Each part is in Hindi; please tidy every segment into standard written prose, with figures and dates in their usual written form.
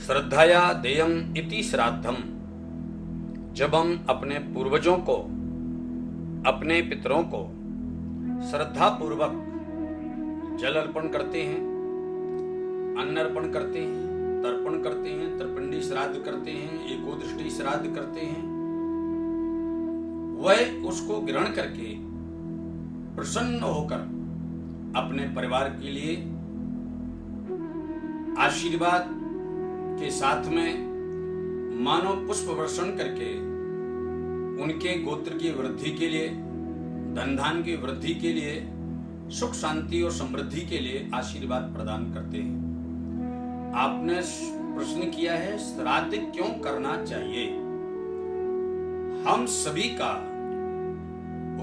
श्रद्धया देयम इति श्राद्धम। जब हम अपने पूर्वजों को, अपने पितरों को श्रद्धा पूर्वक जल अर्पण करते हैं, अन्न अर्पण करते हैं, तर्पण करते हैं, तर्पणी श्राद्ध करते हैं, एकोदृष्टि श्राद्ध करते हैं, वह उसको ग्रहण करके प्रसन्न होकर अपने परिवार के लिए आशीर्वाद के साथ में मानव पुष्प वर्षण करके उनके गोत्र की वृद्धि के लिए, धन धान की वृद्धि के लिए, सुख शांति और समृद्धि के लिए आशीर्वाद प्रदान करते हैं। आपने प्रश्न किया है श्राद्ध क्यों करना चाहिए। हम सभी का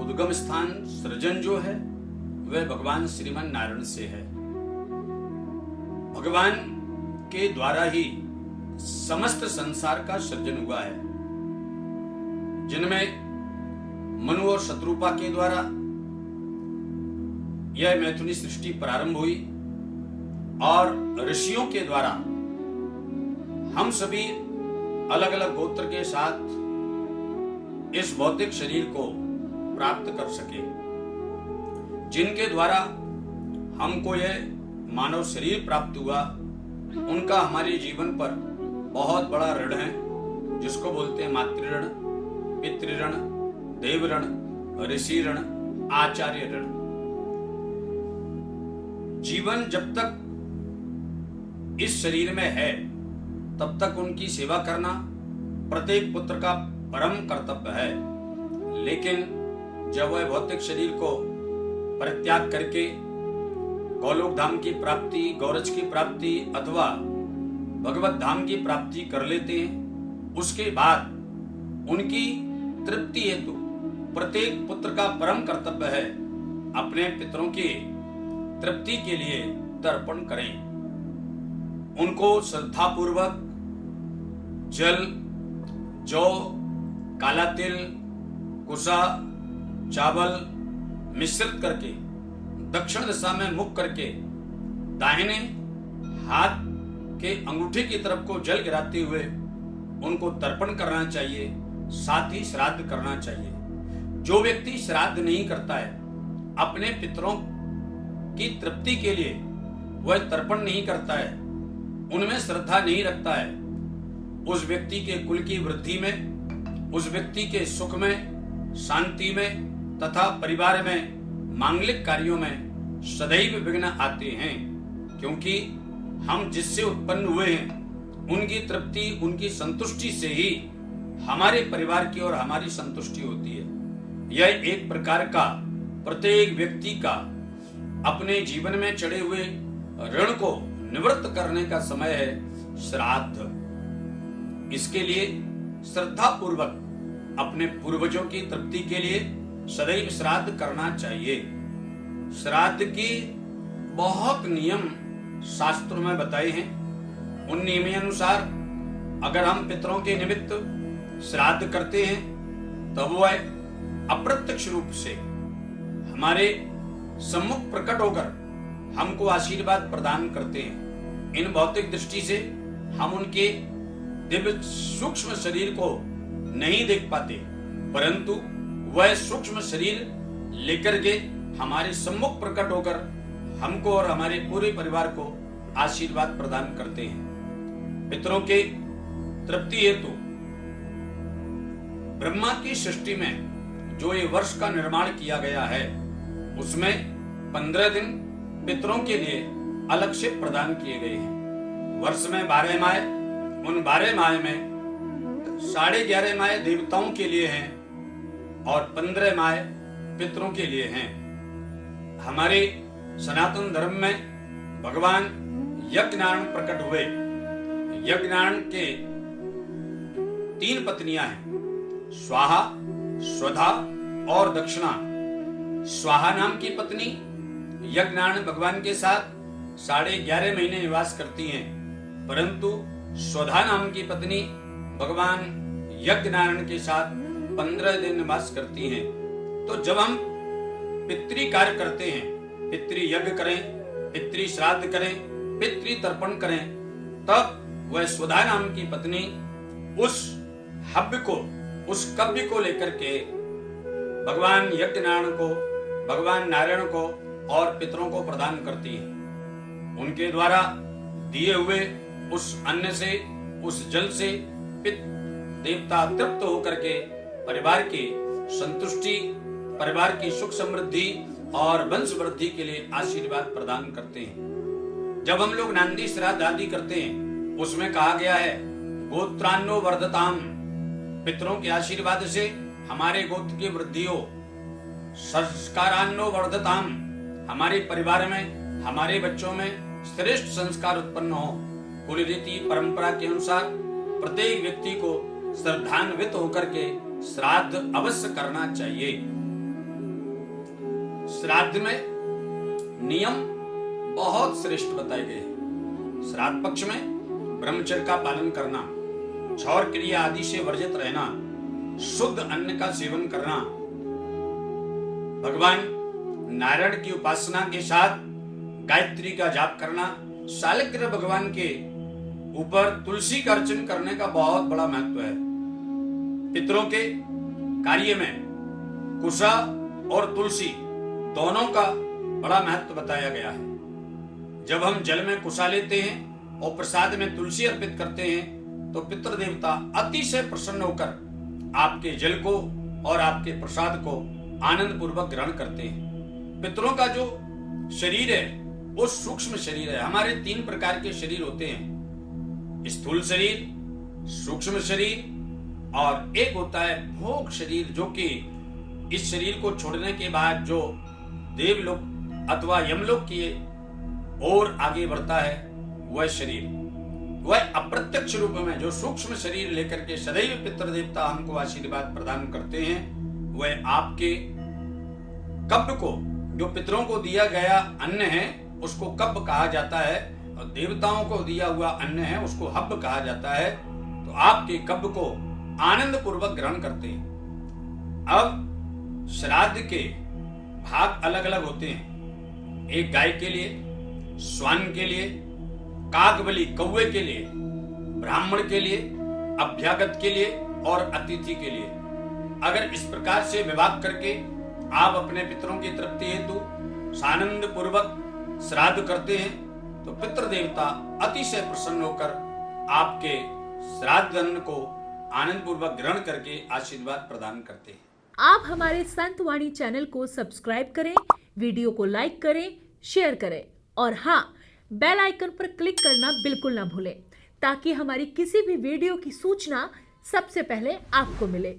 उद्गम स्थान सृजन जो है वह भगवान श्रीमान नारायण से है। भगवान के द्वारा ही समस्त संसार का सृजन हुआ है, जिनमें मनु और शत्रुपा के द्वारा यह मैथुनी सृष्टि प्रारंभ हुई और ऋषियों के द्वारा हम सभी अलग अलग गोत्र के साथ इस भौतिक शरीर को प्राप्त कर सके, जिनके द्वारा हमको यह मानव शरीर प्राप्त हुआ। उनका हमारे जीवन पर बहुत बड़ा ऋण है, जिसको बोलते हैं मातृ ऋण, पितृ ऋण, देव ऋण, ऋषि ऋण, आचार्य ऋण। जीवन जब तक इस शरीर में है तब तक उनकी सेवा करना प्रत्येक पुत्र का परम कर्तव्य है, लेकिन जब वह भौतिक शरीर को परित्याग करके गोलोक धाम की प्राप्ति, गौरज की प्राप्ति अथवा भगवत धाम की प्राप्ति कर लेते हैं, उसके बाद उनकी तृप्ति हेतु प्रत्येक पुत्र का परम कर्तव्य है अपने पितरों की तृप्ति के लिए तर्पण करें। उनको श्रद्धा पूर्वक जल, जौ, काला तिल, कुसा, चावल मिश्रित करके दक्षिण दिशा में मुख करके दाहिने हाथ के अंगूठे की तरफ को जल गिराते हुए उनको तर्पण करना चाहिए, साथ ही श्राद्ध करना चाहिए। जो व्यक्ति श्राद्ध नहीं करता है, अपने पितरों की तृप्ति के लिए वह तर्पण नहीं करता है, उनमें श्रद्धा नहीं रखता है, उस व्यक्ति के कुल की वृद्धि में, उस व्यक्ति के सुख में, शांति में तथा परिवार में, मांगलिक कार्यों में सदैव विघ्न आते हैं, क्योंकि हम जिससे उत्पन्न हुए हैं उनकी तृप्ति, उनकी संतुष्टि से ही हमारे परिवार की और हमारी संतुष्टि होती है। यह एक प्रकार का प्रत्येक व्यक्ति का अपने जीवन में चढ़े हुए ऋण को निवृत्त करने का समय है श्राद्ध। इसके लिए श्रद्धा पूर्वक अपने पूर्वजों की तृप्ति के लिए सदैव श्राद्ध करना चाहिए। श्राद्ध के बहुत नियम शास्त्रों में बताए हैं। उन नियमानुसार अगर हम पितरों के निमित्त श्राद्ध करते हैं तब वह अप्रत्यक्ष रूप से हमारे सम्मुख प्रकट होकर हमको आशीर्वाद प्रदान करते हैं। इन भौतिक दृष्टि से हम उनके दिव्य सूक्ष्म शरीर को नहीं देख पाते, परंतु वह सूक्ष्म शरीर लेकर के हमारे सम्मुख प्रकट होकर हमको और हमारे पूरे परिवार को आशीर्वाद प्रदान करते हैं। पितरों के तृप्ति हेतु ब्रह्मा की सृष्टि में जो ये वर्ष का निर्माण किया गया है, उसमें 15 दिन पितरों के लिए अलग से प्रदान किए गए हैं। वर्ष में 12 माह, उन 12 माह में 11.5 माह देवताओं के लिए हैं और 15 माह पितरों के लिए हैं। हमारे सनातन धर्म में भगवान यज्ञनारायण प्रकट हुए। यज्ञनारायण के 3 पत्नियां हैं, स्वाहा, स्वधा और दक्षिणा। स्वाहा नाम की पत्नी यज्ञनारायण भगवान के साथ 11.5 महीने निवास करती हैं, परंतु स्वधा नाम की पत्नी भगवान यज्ञनारायण के साथ 15 दिन निवास करती हैं। तो जब हम पितृ कार्य करते हैं, पितृ यज्ञ करें, पितृ श्राद्ध करें, पितृ तर्पण करें, तब वह सुधा नाम की पत्नी उस हव्य को, उस कव्य को लेकर के भगवान यज्ञनारायण को, भगवान नारायण को और पितरों को प्रदान करती है। उनके द्वारा दिए हुए उस अन्न से, उस जल से पितृ देवता तृप्त होकर के परिवार की संतुष्टि, परिवार की सुख समृद्धि और वंश वृद्धि के लिए आशीर्वाद प्रदान करते हैं। जब हम लोग नांदी श्राद्ध आदि करते हैं, उसमें कहा गया है गोत्रान्नो वर्धताम, पितरों के आशीर्वाद से हमारे गोत्र की वृद्धि हो। संस्कारान्नो वर्धताम, हमारे परिवार में, हमारे बच्चों में श्रेष्ठ संस्कार उत्पन्न हो। कुल रीति परंपरा के अनुसार प्रत्येक व्यक्ति को श्रद्धान्वित होकर के श्राद्ध अवश्य करना चाहिए। श्राद्ध में नियम बहुत श्रेष्ठ बताए गए हैं। श्राद्ध पक्ष में ब्रह्मचर्य का पालन करना, क्षौर क्रिया आदि से वर्जित रहना, शुद्ध अन्न का सेवन करना, भगवान नारायण की उपासना के साथ गायत्री का जाप करना, शालिग्राम भगवान के ऊपर तुलसी का अर्चन करने का बहुत बड़ा महत्व है। पितरों के कार्य में कुशा और तुलसी दोनों का बड़ा महत्व बताया गया है। जब हम जल में कुशा लेते हैं और प्रसाद में तुलसी अर्पित करते हैं तो पितृ देवता अतिशय प्रसन्न होकर आपके जल को और आपके प्रसाद को आनंद पूर्वक ग्रहण करते हैं। पितरों का जो शरीर है वो सूक्ष्म शरीर है। हमारे 3 प्रकार के शरीर होते हैं, स्थूल शरीर, सूक्ष्म शरीर और एक होता है भोग शरीर, जो कि इस शरीर को छोड़ने के बाद जो देवलोक अथवा यमलोक की ओर आगे बढ़ता है, वह शरीर, वह अप्रत्यक्ष रूप में जो सूक्ष्म शरीर लेकर के सदैव पितृ देवता हमको आशीर्वाद प्रदान करते हैं, वह आपके कब्ब को, जो पितरों को दिया गया अन्न है उसको कब्ब कहा जाता है और देवताओं को दिया हुआ अन्न है उसको हब्ब कहा जाता है। तो आपके कब्ब को आनंद पूर्वक ग्रहण करते हैं। अब श्राद्ध के भाग अलग अलग होते हैं। एक गाय के लिए, श्वान के लिए, काकबली कौवे के लिए, ब्राह्मण के लिए, अभ्यागत के लिए और अतिथि के लिए। अगर इस प्रकार से विभाग करके आप अपने पितरों की तृप्ति हेतु सानंद पूर्वक श्राद्ध करते हैं तो पितृ देवता अतिशय प्रसन्न होकर आपके श्राद्ध अन्न को आनंद पूर्वक ग्रहण करके आशीर्वाद प्रदान करते हैं। आप हमारे संत वाणी चैनल को सब्सक्राइब करें, वीडियो को लाइक करें, शेयर करें और हाँ, बेल आइकन पर क्लिक करना बिल्कुल ना भूलें ताकि हमारी किसी भी वीडियो की सूचना सबसे पहले आपको मिले।